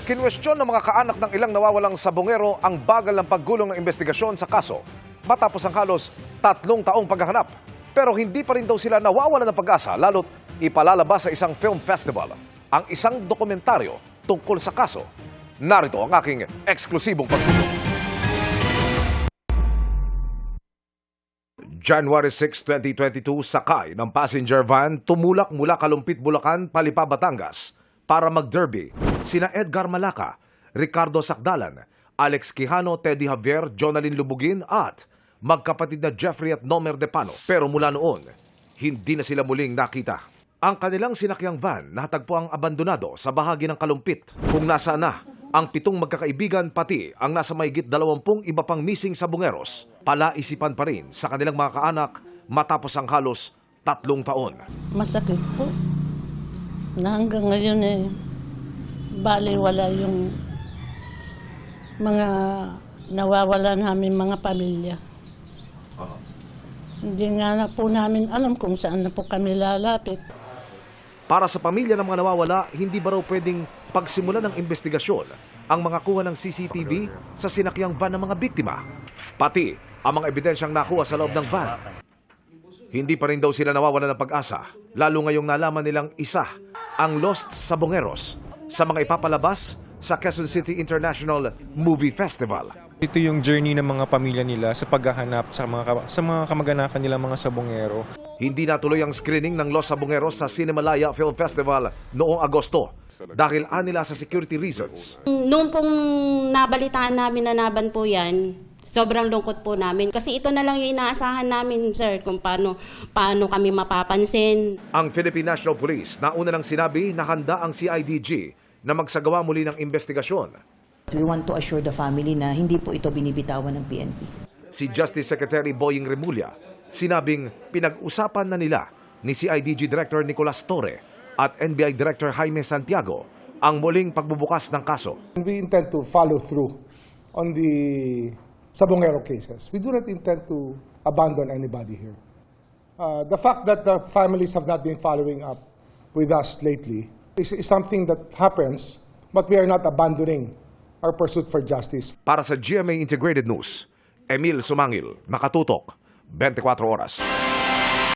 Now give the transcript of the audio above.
Kinwestiyon ng mga kaanak ng ilang nawawalang sabongero ang bagal ng paggulong ng investigasyon sa kaso matapos ang halos 3 taong paghahanap. Pero hindi pa rin daw sila nawawalan ng pag-asa lalo't ipalalabas sa isang film festival ang isang dokumentaryo tungkol sa kaso. Narito ang aking eksklusibong pagtutok. January 6, 2022, sakay ng passenger van tumulak mula Kalumpit, Bulacan, Palipa, Batangas para mag-derby sina Edgar Malaca, Ricardo Sakdalan, Alex Quijano, Teddy Javier, Jonalyn Lubugin at magkapatid na Jeffrey at Nomer Depano. Pero mula noon, hindi na sila muling nakita. Ang kanilang sinakyang van nahatagpo ang abandonado sa bahagi ng Kalumpit kung nasaan na ang 7 magkakaibigan pati ang nasa mahigit 20 iba pang missing sabongeros. Palaisipan pa rin sa kanilang mga kaanak matapos ang halos 3 taon. Masakit po na hanggang ngayon baliwala yung mga nawawala namin mga pamilya. Hindi nga na po namin alam kung saan na po kami lalapit. Para sa pamilya ng mga nawawala, hindi ba raw pwedeng pagsimulan ng investigasyon ang mga kuha ng CCTV sa sinakyang van ng mga biktima? Pati ang mga ebidensyang nakuha sa loob ng van. Hindi pa rin daw sila nawawalan ng pag-asa, lalo ngayong nalaman nilang isa ang Lost Sabongeros sa mga ipapalabas sa Quezon City International Movie Festival. Ito yung journey ng mga pamilya nila sa paghahanap sa mga kamag-anakan nila mga sabongero. Hindi natuloy ang screening ng Los Sabongeros sa Cinemalaya Film Festival noong Agosto dahil anila sa security reasons. Noong pong nabalitaan namin na naban po yan, sobrang lungkot po namin. Kasi ito na lang yung inaasahan namin, sir, kung paano kami mapapansin. Ang Philippine National Police nauna nang sinabi na handa ang CIDG na magsagawa muli ng investigasyon. We want to assure the family na hindi po ito binibitawan ng PNP. Si Justice Secretary Boying Remulla sinabing pinag-usapan na nila ni CIDG Director Nicolas Torre at NBI Director Jaime Santiago ang muling pagbubukas ng kaso. We intend to follow through on the Sabongero cases. We do not intend to abandon anybody here. The fact that the families have not been following up with us lately is something that happens, but we are not abandoning our pursuit for justice. Para sa GMA Integrated News, Emil Sumangil, Nakatutok, 24 Oras.